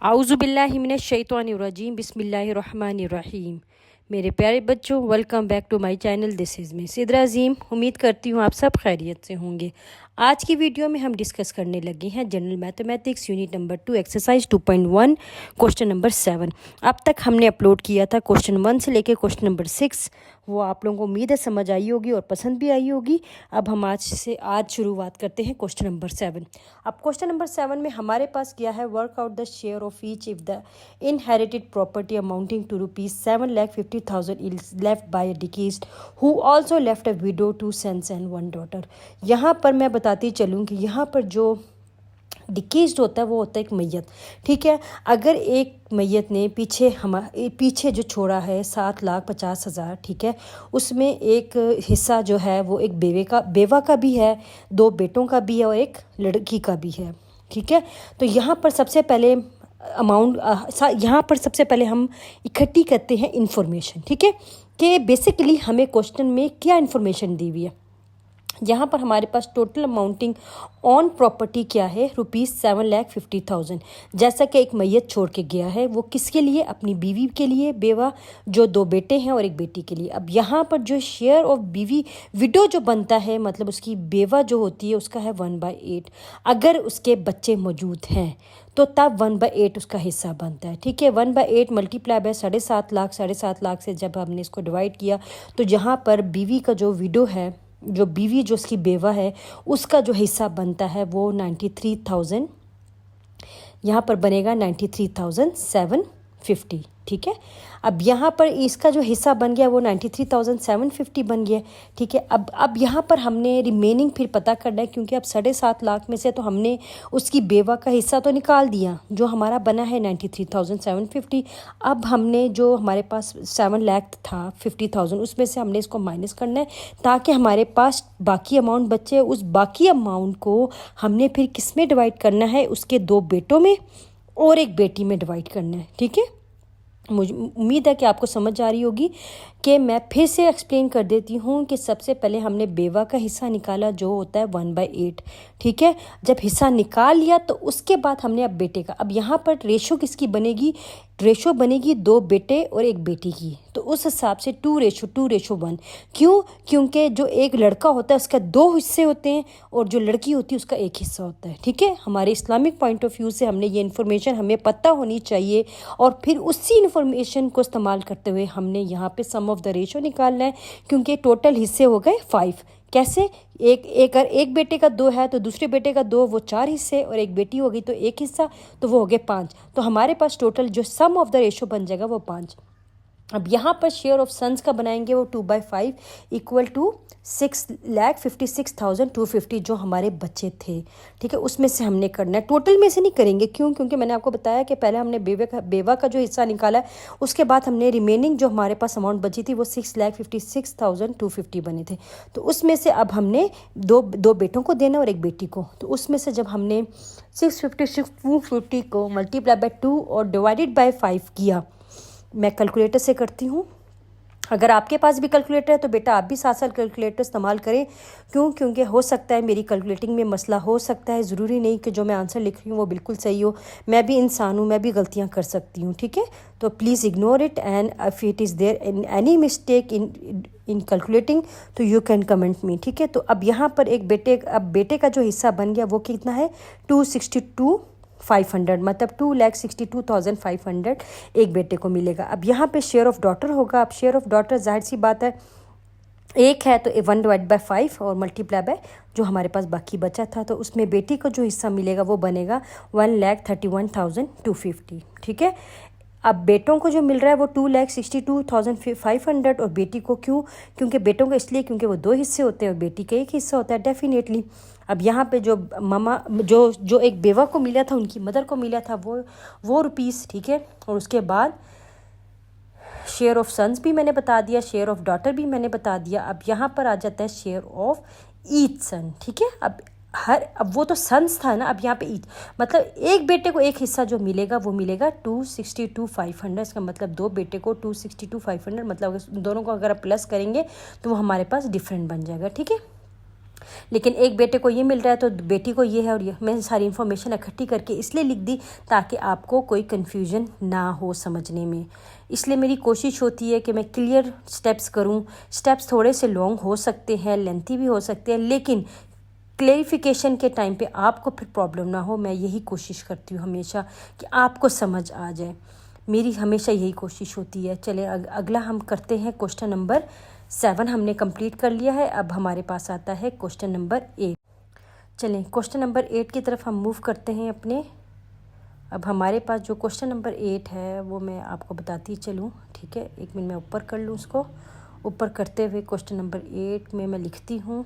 आउज़ुबिल्लाहिमिनश्शैतानिर्रजीम बिस्मिल्लाहिर्रहमानिर्रहीम। मेरे प्यारे बच्चों, welcome back to my channel. This is me Sidra Azeem. उम्मीद करती हूँ आप सब खैरियत से होंगे। आज की वीडियो में हम डिस्कस करने लगे हैं general mathematics unit number 2 exercise 2.1 question number 7। अब तक हमने अपलोड किया था क्वेश्चन 1 से लेकर क्वेश्चन नंबर 6। वो आप लोगों को उम्मीद है समझ आई होगी और पसंद भी आई होगी। अब हम आज शुरुआत करते हैं क्वेश्चन नंबर 7। अब क्वेश्चन नंबर 7 में हमारे पास क्या है, work out the share of each if the inherited property amounting to ₹7,50,000 is left by a deceased who also left a widow, 2 sons and 1 daughter. यहाँ पर मैं बताती चलूँ कि यहाँ पर जो डिकेज्ड होता है वो होता है एक मैयत। ठीक है, अगर एक मैयत ने पीछे जो छोड़ा है 7,50,000, ठीक है, उसमें एक हिस्सा जो है वो एक बेवा का भी है, 2 बेटों का भी है और एक लड़की का भी है। ठीक है, तो यहाँ पर सबसे पहले हम इकट्ठी करते हैं इंफॉर्मेशन। ठीक है, कि बेसिकली हमें क्वेश्चन में क्या इंफॉर्मेशन दी हुई है। यहाँ पर हमारे पास टोटल अमाउंटिंग ऑन प्रॉपर्टी क्या है, ₹7,50,000। जैसा कि एक मैयत छोड़ के गया है, वो किसके लिए, अपनी बीवी के लिए, बेवा, जो 2 बेटे हैं और एक बेटी के लिए। अब यहाँ पर जो शेयर ऑफ बीवी विडो जो बनता है, मतलब उसकी बेवा जो होती है उसका है 1/8। अगर उसके बच्चे मौजूद हैं तो तब 1/8 उसका हिस्सा बनता है। ठीक है, 1/8 मल्टीप्लाई बाय 7.5 लाख से जब हमने इसको डिवाइड किया तो यहाँ पर बीवी का जो विडो है, जो बीवी जो उसकी बेवा है, उसका जो हिस्सा बनता है वो 93,000, यहाँ पर बनेगा 93,750। ठीक है, अब यहाँ पर इसका जो हिस्सा बन गया वो 93,750 बन गया। ठीक है, अब यहाँ पर हमने रिमेनिंग फिर पता करना है, क्योंकि अब 7.5 लाख में से तो हमने उसकी बेवा का हिस्सा तो निकाल दिया, जो हमारा बना है 93,750। अब हमने जो हमारे पास 7 लाख था 50,000, उसमें से हमने इसको माइनस करना है ताकि हमारे पास बाकी अमाउंट बचे। उस बाकी अमाउंट को हमने फिर किस में डिवाइड करना है, उसके 2 बेटों में और एक बेटी में डिवाइड करना है। ठीक है, मुझे उम्मीद है कि आपको समझ आ रही होगी कि मैं फिर से एक्सप्लेन कर देती हूँ कि सबसे पहले हमने बेवा का हिस्सा निकाला जो होता है 1/8। ठीक है, जब हिस्सा निकाल लिया तो उसके बाद हमने अब बेटे का, अब यहाँ पर रेशो किसकी बनेगी, रेशो बनेगी 2 बेटे और एक बेटी की। तो उस हिसाब से 2:1। क्यों, क्योंकि जो एक लड़का होता है उसका 2 हिस्से होते हैं और जो लड़की होती है उसका 1 हिस्सा होता है। ठीक है, हमारे इस्लामिक पॉइंट ऑफ व्यू से हमने ये इन्फॉर्मेशन हमें पता होनी चाहिए और फिर उसी इन्फॉर्मेशन को इस्तेमाल करते हुए हमने यहाँ पे सम ऑफ द रेशो निकालना है, क्योंकि टोटल हिस्से हो गए 5। कैसे, एक बेटे का 2 है तो दूसरे बेटे का 2, वो 4 हिस्से, और एक बेटी होगी तो 1 हिस्सा, तो वो हो गए 5। तो हमारे पास टोटल जो सम ऑफ द रेशो बन जाएगा वो 5। अब यहाँ पर शेयर ऑफ सन्स का बनाएंगे वो 2/5 इक्वल टू 6,56,250 जो हमारे बच्चे थे। ठीक है, उसमें से हमने करना है, टोटल में से नहीं करेंगे। क्यों, क्योंकि मैंने आपको बताया कि पहले हमने बेवा का जो हिस्सा निकाला है, उसके बाद हमने रिमेनिंग जो हमारे पास अमाउंट बची थी वो 6,56,250 बने थे। तो उसमें से अब हमने दो बेटों को देना और एक बेटी को। तो उसमें से जब हमने 656,250 को मल्टीप्लाई बाय 2 और डिवाइडेड बाय 5 किया, मैं कैलकुलेटर से करती हूँ। अगर आपके पास भी कैलकुलेटर है तो बेटा आप भी साथ साथ कैलकुलेटर इस्तेमाल करें। क्यों, क्योंकि हो सकता है मेरी कैलकुलेटिंग में मसला हो सकता है, ज़रूरी नहीं कि जो मैं आंसर लिख रही हूँ वो बिल्कुल सही हो। मैं भी इंसान हूँ, मैं भी गलतियाँ कर सकती हूँ। ठीक है, तो please ignore it and if it is there in any mistake in calculating तो यू कैन कमेंट मी। ठीक है, तो अब यहाँ पर बेटे का जो हिस्सा बन गया वो कितना है, 262,500, मतलब 2,62,500 एक बेटे को मिलेगा। अब यहाँ पे शेयर ऑफ डॉटर होगा। अब शेयर ऑफ डॉटर जाहिर सी बात है, एक है तो 1/5 और मल्टीप्लाई बाय जो हमारे पास बाकी बचा था, तो उसमें बेटी को जो हिस्सा मिलेगा वो बनेगा 1,31,250। ठीक है, अब बेटों को जो मिल रहा है वो 2,62,500 और बेटी को क्योंकि बेटों को इसलिए क्योंकि वो 2 हिस्से होते हैं और बेटी का 1 हिस्सा होता है डेफिनेटली। अब यहाँ पे जो जो एक बेवा को मिला था, उनकी मदर को मिला था वो रुपीस। ठीक है, और उसके बाद शेयर ऑफ सन्स भी मैंने बता दिया, शेयर ऑफ डॉटर भी मैंने बता दिया। अब यहाँ पर आ जाता है शेयर ऑफ ईच सन। ठीक है, अब वो तो सन्स था ना, अब यहाँ पे ईच मतलब एक बेटे को 1 हिस्सा जो मिलेगा वो मिलेगा 262,500। इसका मतलब 2 बेटे को 262,500, मतलब दोनों को अगर आप प्लस करेंगे तो वो हमारे पास डिफरेंट बन जाएगा। ठीक है, लेकिन एक बेटे को ये मिल रहा है तो बेटी को ये है, और ये मैं सारी इन्फॉर्मेशन इकट्ठी करके इसलिए लिख दी ताकि आपको कोई कन्फ्यूजन ना हो समझने में। इसलिए मेरी कोशिश होती है कि मैं क्लियर स्टेप्स करूं। स्टेप्स थोड़े से लॉन्ग हो सकते हैं, लेंथी भी हो सकते हैं, लेकिन क्लेरिफिकेशन के टाइम पे आपको फिर प्रॉब्लम ना हो। मैं यही कोशिश करती हूँ हमेशा कि आपको समझ आ जाए, मेरी हमेशा यही कोशिश होती है। चले अगला हम करते हैं क्वेश्चन नंबर 7 हमने कंप्लीट कर लिया है। अब हमारे पास आता है क्वेश्चन नंबर 8। चलें क्वेश्चन नंबर 8 की तरफ हम मूव करते हैं अपने। अब हमारे पास जो क्वेश्चन नंबर 8 है वो मैं आपको बताती चलूँ, ठीक है। एक मिनट मैं ऊपर कर लूँ उसको। ऊपर करते हुए क्वेश्चन नंबर 8 में मैं लिखती हूँ।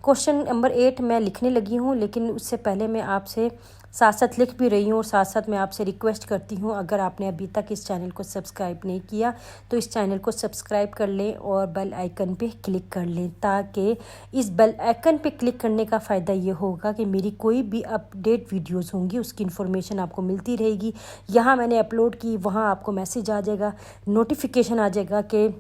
क्वेश्चन नंबर 8 मैं लिखने लगी हूँ, लेकिन उससे पहले मैं आपसे साथ साथ लिख भी रही हूँ और साथ साथ मैं आपसे रिक्वेस्ट करती हूँ, अगर आपने अभी तक इस चैनल को सब्सक्राइब नहीं किया तो इस चैनल को सब्सक्राइब कर लें और बेल आइकन पे क्लिक कर लें, ताकि इस बेल आइकन पे क्लिक करने का फ़ायदा ये होगा कि मेरी कोई भी अपडेट वीडियोस होंगी उसकी इन्फॉर्मेशन आपको मिलती रहेगी। यहाँ मैंने अपलोड की, वहाँ आपको मैसेज आ जाएगा, नोटिफिकेशन आ जाएगा कि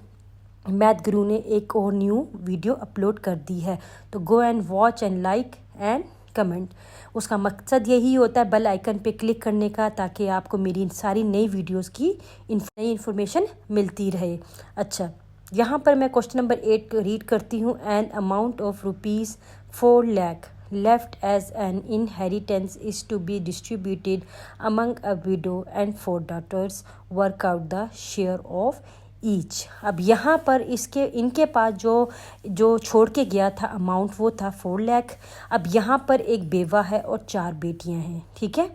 मैथ गुरु ने एक और न्यू वीडियो अपलोड कर दी है। तो go and watch and like and comment. उसका मकसद यही होता है बेल आइकन पे क्लिक करने का, ताकि आपको मेरी सारी नई वीडियोस की नई इन्फॉर्मेशन मिलती रहे। अच्छा, यहाँ पर मैं क्वेश्चन नंबर 8 रीड करती हूँ। An amount of ₹4 lakh left as an inheritance is to be distributed among a widow and 4 daughters. Work out the share of each. अब यहाँ पर इनके पास जो छोड़ के गया था अमाउंट वो था 4 लाख। अब यहाँ पर एक बेवा है और 4 बेटियाँ हैं, ठीक है।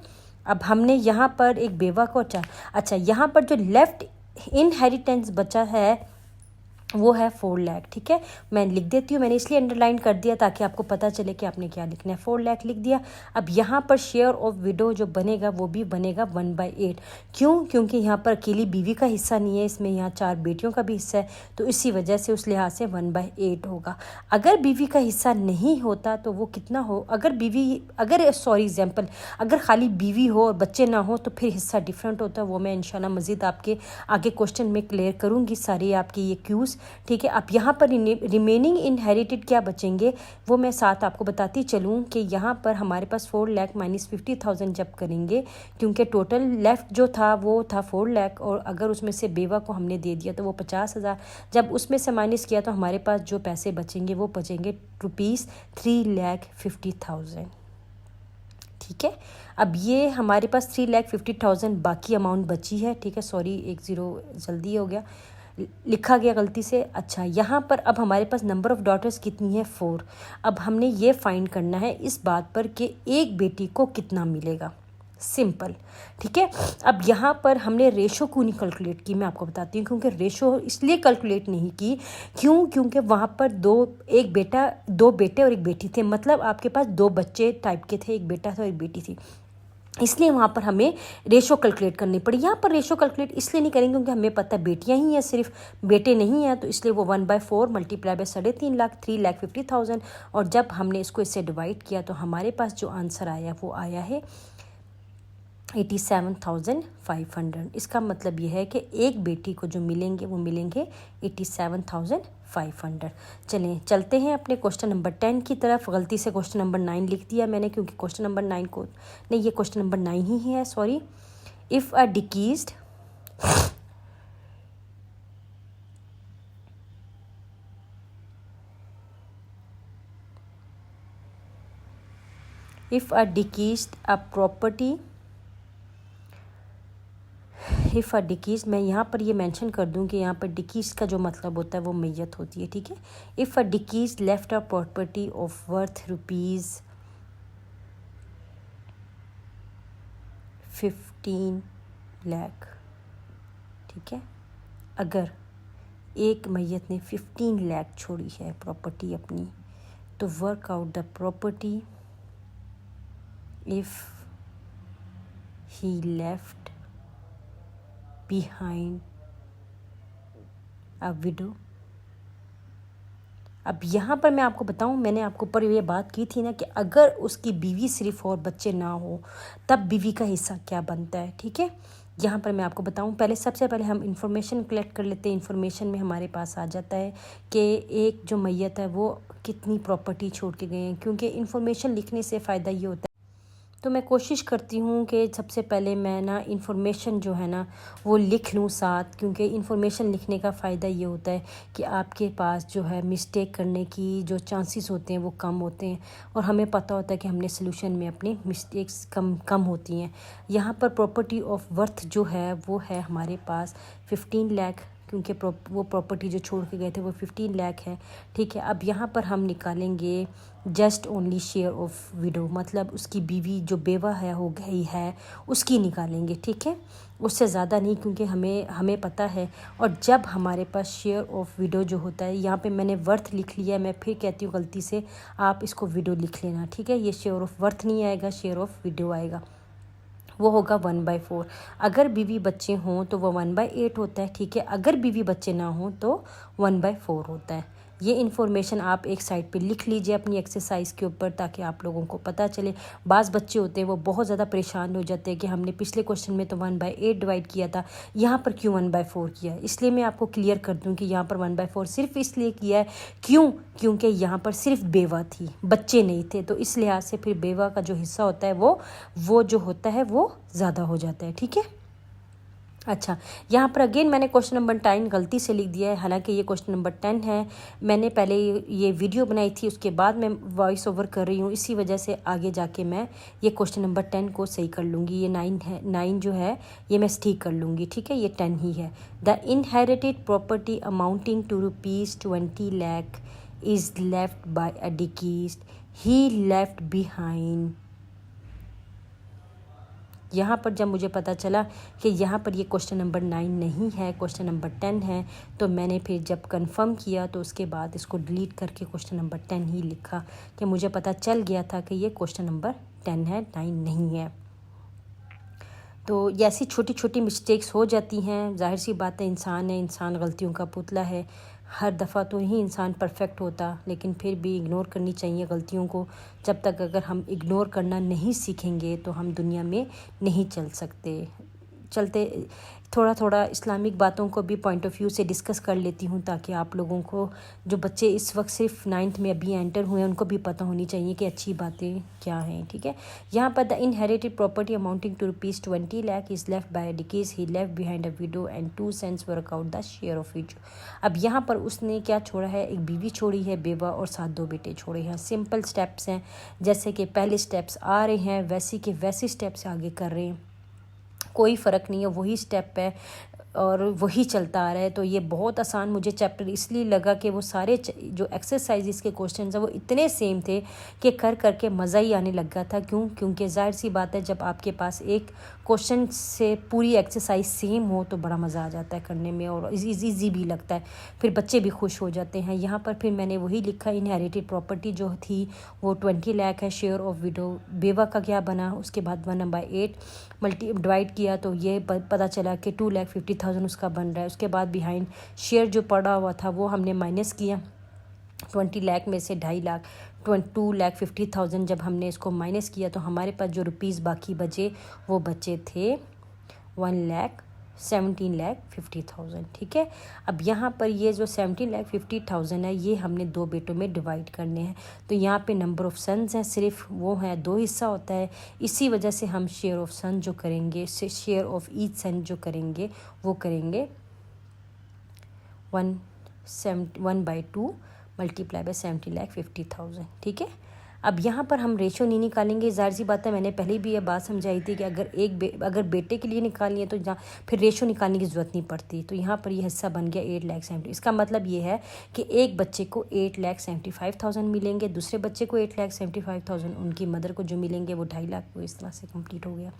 अब हमने यहाँ पर एक बेवा को 4, अच्छा यहाँ पर जो लेफ्ट इनहेरिटेंस बचा है वो है 4 लाख, ठीक है। मैं लिख देती हूँ, मैंने इसलिए अंडरलाइन कर दिया ताकि आपको पता चले कि आपने क्या लिखना है। 4 लाख लिख दिया। अब यहाँ पर शेयर ऑफ विडो जो बनेगा वो भी बनेगा 1/8। क्यों? क्योंकि यहाँ पर अकेली बीवी का हिस्सा नहीं है, इसमें यहाँ 4 बेटियों का भी हिस्सा है, तो इसी वजह से उस लिहाज से 1/8 होगा। अगर बीवी का हिस्सा नहीं होता तो वो कितना हो, एग्जाम्पल अगर खाली बीवी हो और बच्चे ना हो तो फिर हिस्सा डिफरेंट होता है। वो मैं इंशाल्लाह मज़ीद आपके आगे क्वेश्चन में क्लियर करूँगी सारी आपकी ये क्यूज़, ठीक है। अब यहाँ पर रिमेनिंग इनहेरिटेड क्या बचेंगे वो मैं साथ आपको बताती चलूँ कि यहाँ पर हमारे पास 4 लाख माइनस 50,000 जब करेंगे, क्योंकि टोटल लेफ्ट जो था वो था 4 लाख, और अगर उसमें से बेवा को हमने दे दिया तो वो 50,000, जब उसमें से माइनस किया तो हमारे पास जो पैसे बचेंगे वो बचेंगे ₹3,50,000, ठीक है। अब ये हमारे पास 3,50,000 बाकी अमाउंट बची है, ठीक है। सॉरी, एक ज़ीरो जल्दी हो गया, लिखा गया गलती से। अच्छा, यहाँ पर अब हमारे पास नंबर ऑफ़ डॉटर्स कितनी है? 4। अब हमने ये फाइंड करना है इस बात पर कि एक बेटी को कितना मिलेगा। सिंपल, ठीक है। अब यहाँ पर हमने रेशो क्यों नहीं कैलकुलेट की, मैं आपको बताती हूँ। क्योंकि रेशो इसलिए कैलकुलेट नहीं की, क्योंकि वहाँ पर दो बेटे और एक बेटी थे, मतलब आपके पास 2 बच्चे टाइप के थे, एक बेटा था और एक बेटी थी, इसलिए वहाँ पर हमें रेशो कैलकुलेट करनी पड़ी। यहाँ पर रेशो कैलकुलेट इसलिए नहीं करेंगे क्योंकि हमें पता है बेटियाँ ही हैं, सिर्फ बेटे नहीं हैं, तो इसलिए वो 1/4 मल्टीप्लाई बाय 3.5 लाख 3,50,000, और जब हमने इसको इससे डिवाइड किया तो हमारे पास जो आंसर आया वो आया है 87,500। इसका मतलब ये है कि एक बेटी को जो मिलेंगे वो मिलेंगे 87,500। चलते हैं अपने क्वेश्चन नंबर 10 की तरफ। गलती से क्वेश्चन नंबर 9 लिख दिया मैंने, क्योंकि क्वेश्चन नंबर 9 को नहीं, ये क्वेश्चन नंबर 9 ही है, sorry. If a deceased property, if a decease, मैं यहाँ पर ये मेंशन कर दूँ कि यहाँ पर डिकीज का जो मतलब होता है वो मैयत होती है, ठीक है। If a decease left a property of worth ₹15 lakh, ठीक है। अगर एक मैयत ने 15 लाख छोड़ी है प्रॉपर्टी अपनी, तो work out the property if he left behind a widow, अब यहाँ पर मैं आपको बताऊँ, मैंने आपको ऊपर ये बात की थी ना कि अगर उसकी बीवी सिर्फ और बच्चे ना हो तब बीवी का हिस्सा क्या बनता है, ठीक है। यहाँ पर मैं आपको बताऊँ, पहले सबसे पहले हम इंफॉर्मेशन कलेक्ट कर लेते हैं। इंफॉर्मेशन में हमारे पास आ जाता है कि एक जो मैयत है वो कितनी प्रॉपर्टी छोड़ के गए हैं, क्योंकि इंफॉर्मेशन लिखने से फ़ायदा ये होता है। तो मैं कोशिश करती हूँ कि सबसे पहले मैं ना इंफॉर्मेशन जो है ना वो लिख लूँ साथ, क्योंकि इंफॉर्मेशन लिखने का फ़ायदा ये होता है कि आपके पास जो है मिस्टेक करने की जो चांसेस होते हैं वो कम होते हैं, और हमें पता होता है कि हमने सोल्यूशन में अपनी मिस्टेक्स कम होती हैं। यहाँ पर प्रॉपर्टी ऑफ वर्थ जो है वो है हमारे पास 15 लाख, क्योंकि वो प्रॉपर्टी जो छोड़ के गए थे वो 15 लाख है, ठीक है। अब यहाँ पर हम निकालेंगे just only share of window, मतलब उसकी बीवी जो बेवा है हो गई है उसकी निकालेंगे, ठीक है, उससे ज़्यादा नहीं, क्योंकि हमें पता है। और जब हमारे पास शेयर ऑफ विडो जो होता है, यहाँ पे मैंने वर्थ लिख लिया है, मैं फिर कहती हूँ गलती से, आप इसको विडो लिख लेना, ठीक है। ये शेयर ऑफ वर्थ नहीं आएगा, शेयर ऑफ विडो आएगा, वो होगा 1/4। अगर बीवी बच्चे हों तो वो 1/8 होता है, ठीक है। अगर बीवी बच्चे ना हों तो 1/4 होता है। ये इन्फॉर्मेशन आप एक साइड पे लिख लीजिए अपनी एक्सरसाइज के ऊपर, ताकि आप लोगों को पता चले। बाज़ बच्चे होते हैं वो बहुत ज़्यादा परेशान हो जाते हैं कि हमने पिछले क्वेश्चन में तो 1/8 डिवाइड किया था, यहाँ पर क्यों 1/4 किया है। इसलिए मैं आपको क्लियर कर दूँ कि यहाँ पर 1/4 सिर्फ इसलिए किया है, क्योंकि यहाँ पर सिर्फ बेवा थी, बच्चे नहीं थे, तो इस लिहाज से फिर बेवा का जो हिस्सा होता है वो जो होता है वो ज़्यादा हो जाता है, ठीक है। अच्छा, यहाँ पर अगेन मैंने क्वेश्चन नंबर 10 गलती से लिख दिया है, हालांकि ये क्वेश्चन नंबर 10 है। मैंने पहले ये वीडियो बनाई थी, उसके बाद मैं वॉइस ओवर कर रही हूँ, इसी वजह से आगे जाके मैं ये क्वेश्चन नंबर 10 को सही कर लूँगी। ये 9 है, 9 जो है ये मैं ठीक कर लूँगी, ठीक है। ये 10 ही है। The inherited property amounting to ₹20 lakh is left by a deceased, he left behind. यहाँ पर जब मुझे पता चला कि यहाँ पर ये क्वेश्चन नंबर 9 नहीं है, क्वेश्चन नंबर 10 है, तो मैंने फिर जब कंफर्म किया तो उसके बाद इसको डिलीट करके क्वेश्चन नंबर 10 ही लिखा, कि मुझे पता चल गया था कि ये क्वेश्चन नंबर 10 है, 9 नहीं है। तो ऐसी छोटी छोटी मिस्टेक्स हो जाती हैं, जाहिर सी बात है, इंसान है, इंसान गलतियों का पुतला है। हर दफ़ा तो ही इंसान परफेक्ट होता, लेकिन फिर भी इग्नोर करनी चाहिए गलतियों को। जब तक अगर हम इग्नोर करना नहीं सीखेंगे तो हम दुनिया में नहीं चल सकते। चलते थोड़ा थोड़ा इस्लामिक बातों को भी पॉइंट ऑफ व्यू से डिस्कस कर लेती हूँ, ताकि आप लोगों को, जो बच्चे इस वक्त सिर्फ 9th में अभी एंटर हुए हैं, उनको भी पता होनी चाहिए कि अच्छी बातें क्या हैं, ठीक है। यहाँ पर the inherited property amounting to ₹20 lakh is left by decease, he left behind a widow and 2 sons work out the share of widow. अब यहाँ पर उसने क्या छोड़ा है, एक बीवी छोड़ी है, बेवा, और साथ 2 बेटे छोड़े हैं। सिंपल स्टेप्स हैं, जैसे कि पहले स्टेप्स आ रहे हैं वैसे के वैसे स्टेप्स आगे कर रहे हैं, कोई फ़र्क नहीं है, वही स्टेप है और वही चलता आ रहा है। तो ये बहुत आसान मुझे चैप्टर इसलिए लगा कि वो सारे जो एक्सरसाइज के क्वेश्चन हैं वो इतने सेम थे कि कर करके मज़ा ही आने लगा था। क्योंकि जाहिर सी बात है, जब आपके पास एक क्वेश्चन से पूरी एक्सरसाइज सेम हो तो बड़ा मज़ा आ जाता है करने में, और ईजी भी लगता है, फिर बच्चे भी खुश हो जाते हैं। यहाँ पर फिर मैंने वही लिखा, इनहेरिटेड प्रॉपर्टी जो थी वो 20 लाख है, शेयर ऑफ विडो बेवा का क्या बना, उसके बाद 1/8 मल्टी डिवाइड किया तो ये पता चला कि 2,50,000 उसका बन रहा है। उसके बाद बिहाइंड शेयर जो पड़ा हुआ था वो हमने माइनस किया, 20 लाख में से 2.5 लाख 2,50,000 जब हमने इसको माइनस किया तो हमारे पास जो रुपीज़ बाकी बचे वो बचे थे 1,17,50,000, ठीक है। अब यहाँ पर ये जो 17,50,000 है ये हमने 2 बेटों में डिवाइड करने हैं। तो यहाँ पे नंबर ऑफ़ सन्स हैं, सिर्फ वो है 2 हिस्सा होता है, इसी वजह से हम शेयर ऑफ सन जो करेंगे, शेयर ऑफ ईच सन जो करेंगे वो करेंगे 1/2 मल्टीप्लाई बाय 17,50,000, ठीक है। अब यहाँ पर हम रेशो नहीं निकालेंगे, ज़ाहिर सी बात है, मैंने पहले भी ये बात समझाई थी कि अगर बेटे के लिए निकालनी है तो जहाँ फिर रेशो निकालने की ज़रूरत नहीं पड़ती। तो यहाँ पर ये हिस्सा बन गया 8,70,000। इसका मतलब ये है कि एक बच्चे को 8,75,000 मिलेंगे, दूसरे बच्चे को 8,75,000, उनकी मदर को जो मिलेंगे वो 2.5 लाख। वो इस तरह से कम्प्लीट हो गया।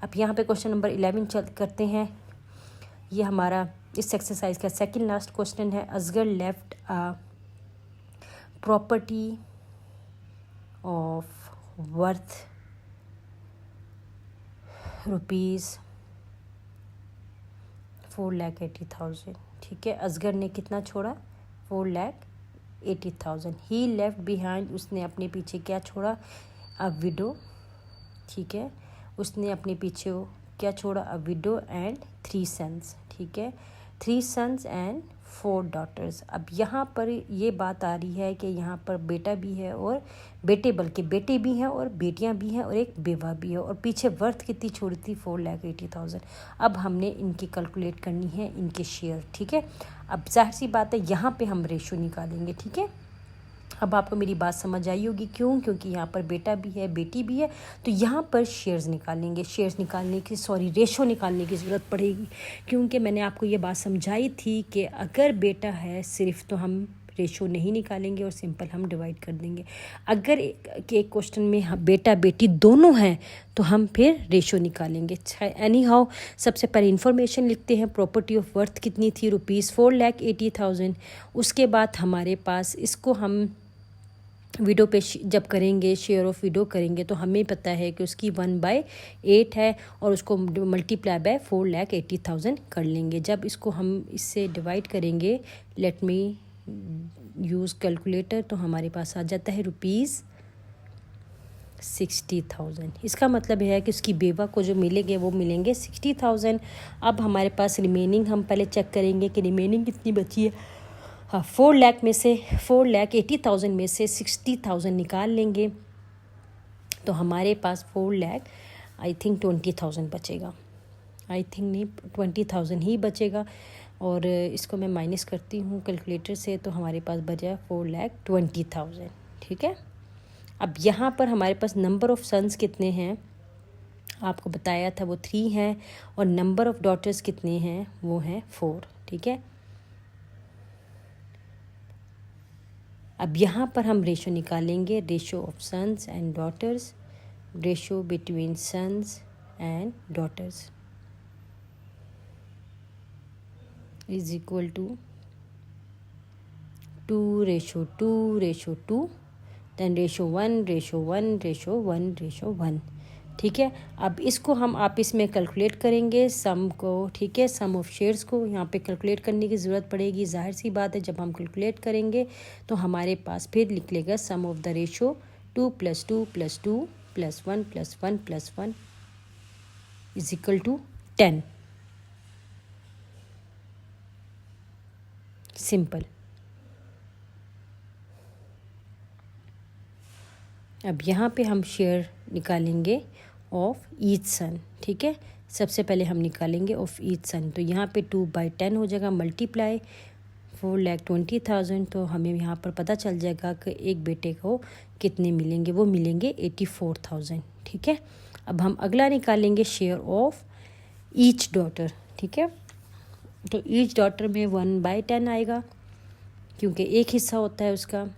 अब यहाँ पर क्वेश्चन नंबर 11 करते हैं। ये हमारा इस एक्सरसाइज का सेकंड लास्ट क्वेश्चन है। Asgar left a property of worth ₹4,80,000, ठीक है। असगर ने कितना छोड़ा, 4,80,000 80,000। ही लेफ्ट बिहाइंड, उसने अपने पीछे क्या छोड़ा, अ विडो, ठीक है, उसने अपने पीछे क्या छोड़ा, अ विडो एंड 3 सन्स, ठीक है, 3 सन्स एंड 4 डॉटर्स। अब यहाँ पर ये बात आ रही है कि यहाँ पर बेटा भी है और बेटे, बल्कि बेटे भी हैं और बेटियाँ भी हैं और एक बेवा भी है, और पीछे वर्थ कितनी छोड़ी थी, 4,80,000। अब हमने इनकी कैलकुलेट करनी है, इनके शेयर, ठीक है। अब जाहिर सी बात है यहाँ पे हम रेशो निकालेंगे, ठीक है। अब आपको मेरी बात समझ आई होगी, क्यों, क्योंकि यहाँ पर बेटा भी है बेटी भी है, तो यहाँ पर शेयर्स निकालेंगे। शेयर्स निकालने की रेशो निकालने की ज़रूरत पड़ेगी, क्योंकि मैंने आपको ये बात समझाई थी कि अगर बेटा है सिर्फ तो हम रेशो नहीं निकालेंगे और सिंपल हम डिवाइड कर देंगे। अगर एक क्वेश्चन में बेटा बेटी दोनों हैं तो हम फिर रेशो निकालेंगे। एनी हाउ, सबसे पहले इन्फॉर्मेशन लिखते हैं। प्रॉपर्टी ऑफ वर्थ कितनी थी, ₹4,80,000। उसके बाद हमारे पास इसको हम विडो पे जब करेंगे, शेयर ऑफ विडो करेंगे, तो हमें पता है कि उसकी 1/8 है और उसको मल्टीप्लाई बाय 4,80,000 कर लेंगे। जब इसको हम इससे डिवाइड करेंगे, लेट मी यूज़ कैलकुलेटर, तो हमारे पास आ जाता है ₹60,000। इसका मतलब है कि उसकी बेवा को जो मिलेंगे वो मिलेंगे 60,000। अब हमारे पास रिमेनिंग हम पहले चेक करेंगे कि रिमेनिंग कितनी बची है। हाँ, 4,80,000 में से 60,000 निकाल लेंगे तो हमारे पास 20,000 बचेगा। आई थिंक नहीं, 20,000 ही बचेगा। और इसको मैं माइनस करती हूँ कैलकुलेटर से, तो हमारे पास बचा 4,20,000, ठीक है। अब यहाँ पर हमारे पास नंबर ऑफ़ सन्स कितने हैं, आपको बताया था वो 3 हैं, और नंबर ऑफ़ डॉटर्स कितने हैं, वो हैं 4, ठीक है। अब यहाँ पर हम रेशो निकालेंगे, ratio of sons and daughters, ratio between sons and daughters is equal to 2:2:2, then ratio 1:1:1:1, ठीक है। अब इसको हम आप इसमें कैलकुलेट करेंगे सम को, ठीक है। सम ऑफ शेयर्स को यहाँ पे कैलकुलेट करने की ज़रूरत पड़ेगी। जाहिर सी बात है, जब हम कैलकुलेट करेंगे तो हमारे पास फिर लिख लेगा सम of the ratio 2 + 2 + 2 + 1 + 1 + 1 is equal to 10। Simple. अब यहाँ पे हम शेयर निकालेंगे ऑफ ईच सन, ठीक है। सबसे पहले हम निकालेंगे ऑफ ईच सन, तो यहाँ पे 2/10 हो जाएगा, मल्टीप्लाई 4,20,000, तो हमें यहाँ पर पता चल जाएगा कि एक बेटे को कितने मिलेंगे, वो मिलेंगे 84,000, ठीक है। अब हम अगला निकालेंगे शेयर ऑफ ईच डॉटर, ठीक है। तो ईच डॉटर में 1/10 आएगा, क्योंकि एक हिस्सा होता है उसका।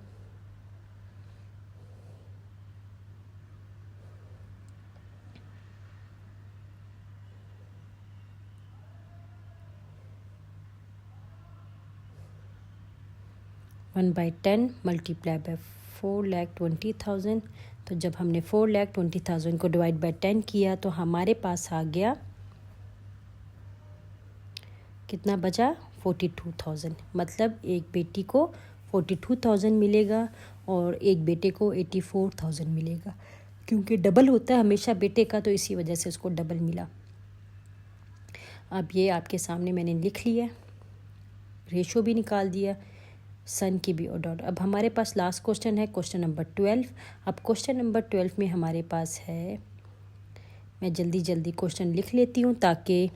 वन बाई 10 मल्टीप्लाई बाय 4,20,000, तो जब हमने 4,20,000 को डिवाइड बाय 10 किया तो हमारे पास आ गया, कितना बचा, 42,000। मतलब एक बेटी को 42,000 मिलेगा और एक बेटे को 84,000 मिलेगा, क्योंकि डबल होता है हमेशा बेटे का, तो इसी वजह से उसको डबल मिला। अब ये आपके सामने मैंने लिख लिया, रेशो भी निकाल दिया, सन की भी और डॉटर। अब हमारे पास लास्ट क्वेश्चन है, क्वेश्चन नंबर 12। अब क्वेश्चन नंबर 12 में हमारे पास है, मैं जल्दी जल्दी क्वेश्चन लिख लेती हूँ ताकि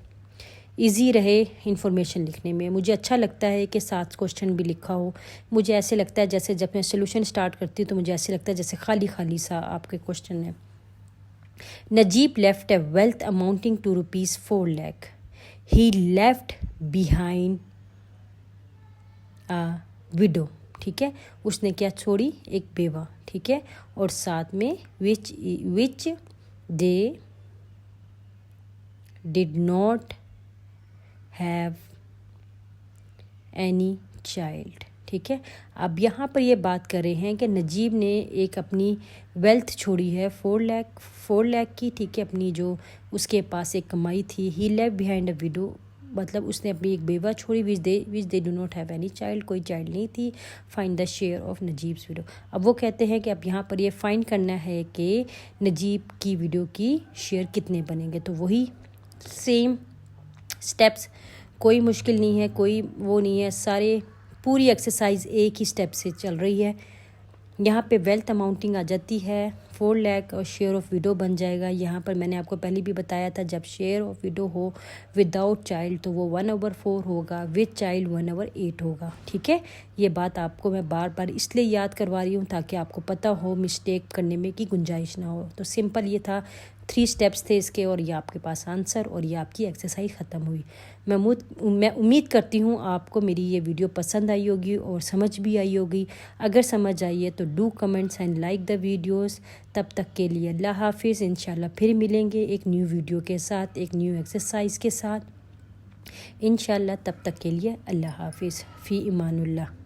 इजी रहे इंफॉर्मेशन लिखने में। मुझे अच्छा लगता है कि 7 क्वेश्चन भी लिखा हो। मुझे ऐसे लगता है जैसे जब मैं सोल्यूशन स्टार्ट करती हूँ तो मुझे ऐसे लगता है जैसे खाली खाली सा आपके क्वेश्चन है। Najeeb left a wealth amounting to ₹4 lakh. He left behind a widow, ठीक है। उसने क्या छोड़ी, एक बेवा, ठीक है। और साथ में which they did not have any child, ठीक है। अब यहाँ पर ये बात कर रहे हैं कि नजीब ने एक अपनी वेल्थ छोड़ी है 4 लाख की, ठीक है, अपनी जो उसके पास एक कमाई थी। He left behind a widow, मतलब उसने अपनी एक बेवा छोड़ी which they do not have any child, कोई चाइल्ड नहीं थी। Find the share of Najib's widow. अब वो कहते हैं कि अब यहाँ पर ये फाइंड करना है कि नजीब की वीडियो की शेयर कितने बनेंगे। तो वही सेम स्टेप्स, कोई मुश्किल नहीं है, कोई वो नहीं है, सारे पूरी एक्सरसाइज एक ही स्टेप से चल रही है। यहाँ पे वेल्थ अमाउंटिंग आ जाती है 4 लाख और शेयर ऑफ विडो बन जाएगा। यहाँ पर मैंने आपको पहले भी बताया था जब शेयर ऑफ विडो हो विदाउट चाइल्ड तो वो 1/4 होगा, विद चाइल्ड 1/8 होगा। ठीक है, ये बात आपको मैं बार बार इसलिए याद करवा रही हूँ ताकि आपको पता हो, मिस्टेक करने में की गुंजाइश ना हो। तो सिंपल ये था, 3 स्टेप्स थे इसके और ये आपके पास आंसर और ये आपकी एक्सरसाइज ख़त्म हुई। मैं उम्मीद करती हूँ आपको मेरी ये वीडियो पसंद आई होगी और समझ भी आई होगी। अगर समझ आई है तो do comments and like the videos. तब तक के लिए अल्लाह हाफिज़। इंशाल्लाह फिर मिलेंगे एक न्यू वीडियो के साथ, एक न्यू एक्सरसाइज के साथ इंशाल्लाह। तब तक के लिए अल्लाह हाफिज़, फ़ी इमानुल्लाह।